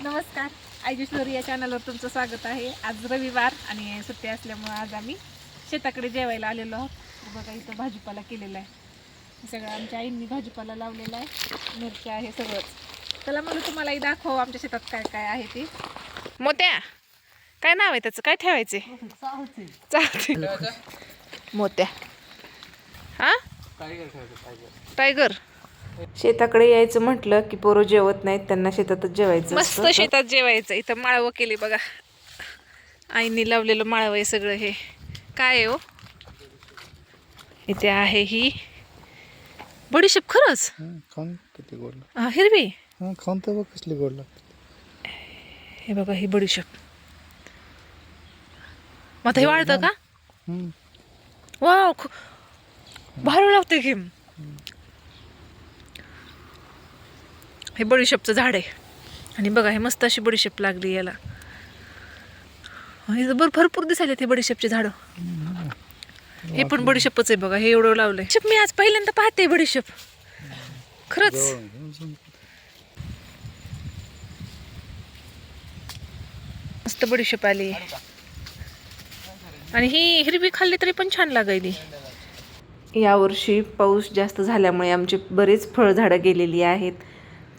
नमस्कार, IG story या चॅनलवर तुमचं स्वागत आहे। आज रविवार आणि सुट्टी असल्यामुळे आज आम्ही शेताकडे जेवायला आलेलो आहोत। बघा इथं भाजीपाला केलेला आहे, सगळं आमच्या आईंनी भाजीपाला लावलेला आहे, मिरच्या आहे सगळंच। चला मग तुम्हालाही दाखव आमच्या शेतात काय काय आहे ते। मोत्या, काय नाव आहे त्याचं, काय ठेवायचे? मोत्या हा टायगर। शेताकडे यायचं म्हटलं की पोरं जेवत नाहीत, त्यांना शेतातच जेवायचं। मस्त शेतात जेवायचं। इथं माळवं केली बघा, आईनी लावलेलं माळवं आहे सगळं। हे काय आहे हो? इथे आहे ही बडीशेप। खरंच खाऊन किती गोड लागते। हा हिरवी, खाऊन तर बघ कसली गोड लागते। हे बघा ही बडीशेप। मग हे वाळतं का? वाव, भारी लागते की। हे बडीशेपचं झाड आहे आणि बघा हे मस्त अशी बडीशेप लागली याला। भरपूर दिसायले ते बडीशेपचे झाड। हे पण बडीशेपच आहे बघा, हे एवढं लावलंय। मी आज पहिल्यांदा पाहते बडीशेप, खरंच मस्त बडीशेप आली। आणि ही हिरवी खाल्ली तरी पण छान लागायली। यावर्षी पाऊस जास्त झाल्यामुळे आमचे बरेच फळझाडं गेलेली आहेत,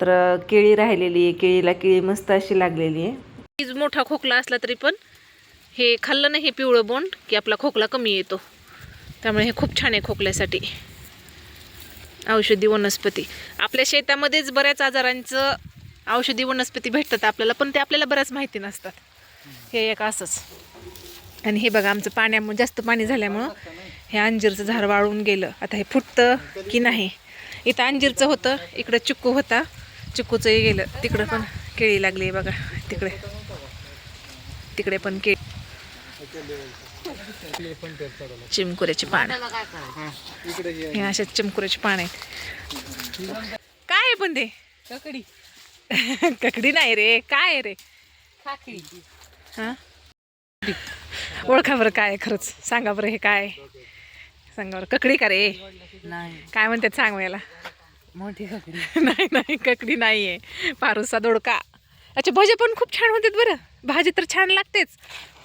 तर केळी राहिलेली आहे। केळीला केळी मस्त अशी लागलेली आहे। मोठा खोकला असला तरी पण हे खाल्लं नाही, हे पिवळं बोंड, की आपला खोकला कमी येतो। त्यामुळे हे खूप छान आहे खोकल्यासाठी, औषधी वनस्पती। आपल्या शेतामध्येच बऱ्याच आजारांचं औषधी वनस्पती भेटतात आपल्याला, पण ते आपल्याला बऱ्याच माहिती नसतात। हे एक असंच। आणि हे बघा आमचं पाण्यामुळे, जास्त पाणी झाल्यामुळं हे अंजीरचं झाड वाळून गेलं। आता हे फुटतं की नाही। इथं अंजीरचं होतं, इकडं चिक्कू होता, चिक्कूचंही गेलं। तिकडं पण केळी लागली आहे बघा, तिकडे तिकडे पण केळी। चिमकुऱ्याची पानं, हे अशा चिमकुऱ्याची पानं आहेत। काय आहे पण ते? ककडी ककडी नाही रे, काय आहे रे? हा, ओळखा बरं काय आहे खरंच, सांगा बरं हे काय सांगा बरं। ककडी का रे? काय म्हणतात सांग मला। मोठी ककडी नाही नाही, ककडी नाहीये, पारुसा दोडका। अच्छा, भजे पण खूप छान होतात बरं, भाजी तर छान लागतेच,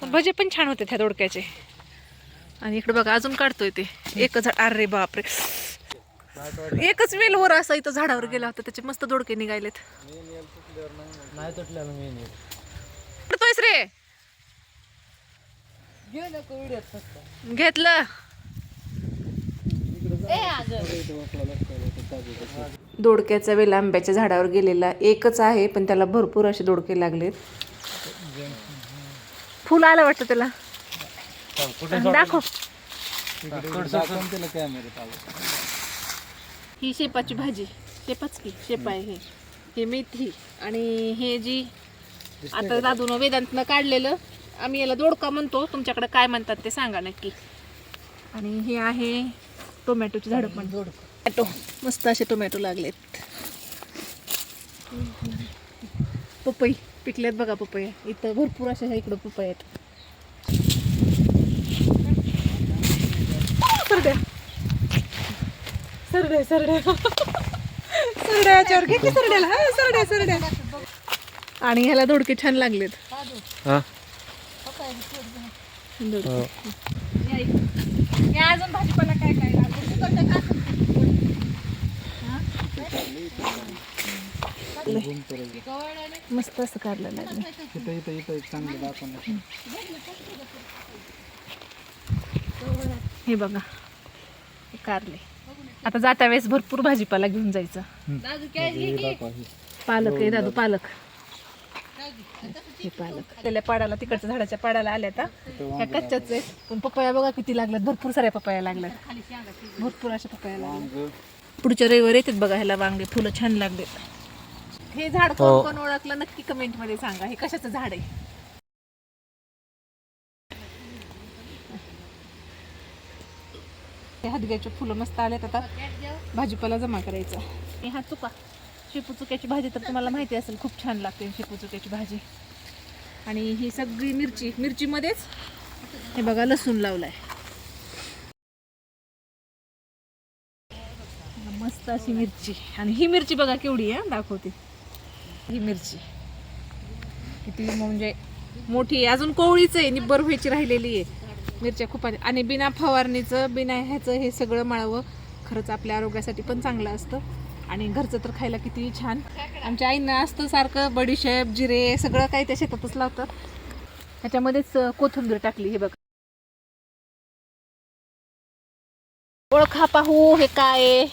पण भजे पण छान होते ह्या दोडक्याचे। आणि इकडे बघा अजून काढतोय ते एकच झाड। अरे बापरे, एकच वेल वर असा इथं झाडावर गेला होता, त्याचे मस्त दोडके निघालेत। पडतोयस रे? घेतलं। दोडक्याचा वेल आंब्याच्या झाडावर गेलेला एकच आहे, पण त्याला भरपूर असे दोडके लागलेत। फुल आलं वाटतं त्याला, दाखव। ही शेपाची भाजी, शेपाच की शेपा आहे हे। हे मेथी आणि हे जी आता दादून वेदांतनं काढलेलं, आम्ही याला दोडका म्हणतो, तुमच्याकडे काय म्हणतात ते सांगा नक्की। आणि हे आहे टोमॅटोची झाडं पण, टोमॅटो मस्त असे टोमॅटो लागलेत। पपई पिकलेत बघा, पपई इथं भरपूर अशा इकडं पपई आहेत। सरड्या सरड्या सरड्या सरड्याच्यावर घे की सरड्याला, हा सरड्या सरड्या। आणि ह्याला दोडके छान लागलेत। अजून भाजीपाला काय काय मस्त असं काढलं लागलं। हे बघा हे कारले, आता जाता वेळेस भरपूर भाजीपाला घेऊन जायचं। पालक आहे दादू, पालक। हे पालक त्याला पाडाला, तिकडच्या झाडाच्या पाडाला आल्या आता, ह्या कच्च्याच आहेत, पण पपया बघा किती लागल्यात, भरपूर साऱ्या पपया लागल्यात, भरपूर अशा पपया लागल्यात। पुढच्या रविवारी येतात बघा ह्याला वांगे, फुलं छान लागलेत। हे झाड कोण कोण ओळखलं नक्की कमेंट मध्ये सांगा, हे कशाचं झाड आहे। ते हदग्याचे फुलं मस्त आलेत. आता भाजीपाला जमा करायचा. हा चुका शेपू चुक्याची भाजी तर तुम्हाला माहिती असेल, खूप छान लागते शेपू चुक्याची भाजी. आणि ही सगळी मिरचीमध्येच हे बघा लसूण लावलाय. मस्त अशी मिरची. आणि ही मिरची बघा केवढी आहे, दाखवते. ही मिरची किती म्हणजे मोठी आहे, अजून कोवळीच आहे, निब्बर व्हायची राहिलेली आहे. मिरच्या खूप आणि बिना फवारणीचं बिना ह्याचं हे सगळं माळावं खरंच आपल्या आरोग्यासाठी पण चांगलं असतं. आणि घरचं तर खायला किती छान. आमच्या आईनं असतं सारखं बडीशेप जिरे सगळं काही त्या शेतातच लावतं. ह्याच्यामध्येच कोथिंबीर टाकली. हे बघा, ओळखा पाहू हे काय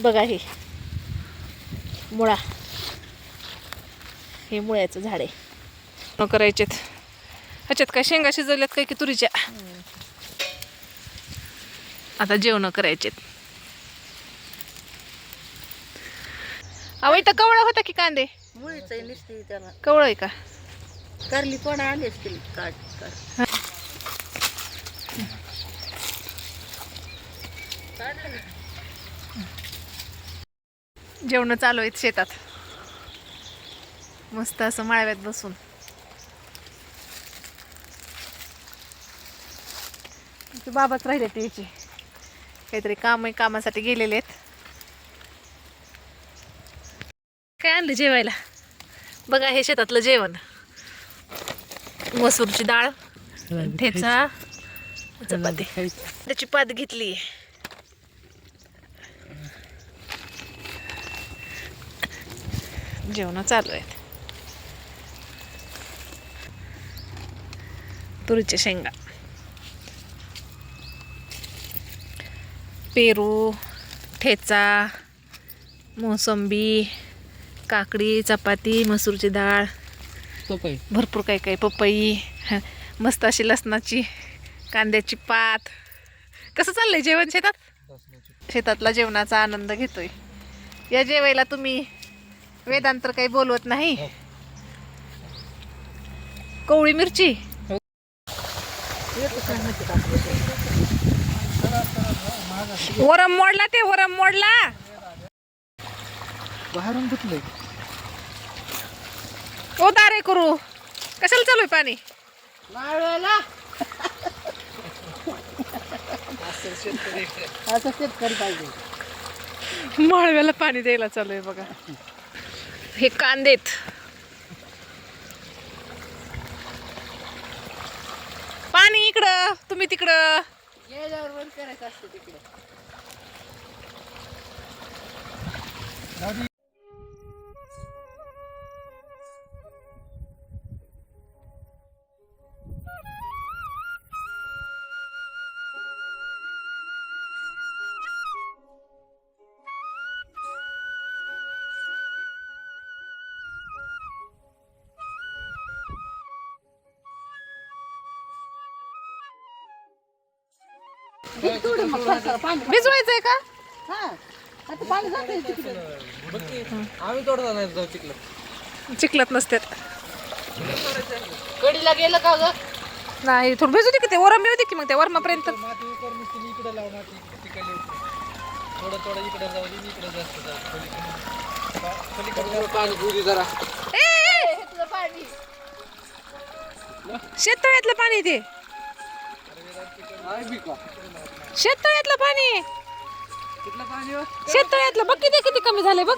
बघा. हे मुळा, हे मुळ्याचं झाड आहे. करायचेत ह्याच्यात काय शेंगा शिजवल्यात काय की तुरीच्या. आता जेवण करायचेत. अहो इथं कवळा होता की कांदे, मुळीच नुसती त्याला कवळ आहे का? कारली पण आली असतील. काढ जेवण चालू आहेत शेतात, मस्त असं माळव्यात बसून. ते बाबाच राहिले ते याचे काहीतरी काम आहे, कामासाठी गेलेले आहेत. काय आणलं जेवायला बघा, हे शेतातलं जेवण. मसूरची डाळ, ठेचा, चपाती, त्याची पात घेतली. जेवण चालू आहेत. तुरीच्या शेंगा, पेरू, ठेचा, मोसंबी, काकडी, चपाती, मसूरची डाळ, भरपूर काही काही, पपई, मस्त अशी लसणाची कांद्याची पात. कसं चाललंय जेवण शेतात? शेतातला जेवणाचा आनंद घेतोय. या जेवायला तुम्ही वेदांतर काही बोलवत नाही. कवळी मिरची वरम मोडला, ते वरम मोडला. बाहेरून घेतलंय. ओ दारे करू, कशाला चालू आहे पाणी? असं शेतकरी पाहिजे. माळव्याला पाणी द्यायला चालू आहे बघा. हे कांदेत पाणी इकडं, तुम्ही तिकडं. गेल्यावर बंद करायचं असतं तिकडे. भिजवायचंय का? हा आता पाणी जातंय तिकडे. आम्ही तोडता नाही जाऊ चिखलात. चिखलात नसतात. कडीला गेलं का ग? नाही, थोडं भिजू दे की, ते वरम मिळू दे की मग त्या वरमापर्यंत. माती उकर नुसती इकडे लाव, माती तिकडे थोडं थोडं इकडे जाऊ दे, इकडे जास्त जाऊ. पलीकडे पाणी घेऊ दे जरा. शेततळ्यातलं पाणी ते, शेततळ्यातलं पाणी, शेततळ्यातलं बघ किती किती कमी झालंय बघ.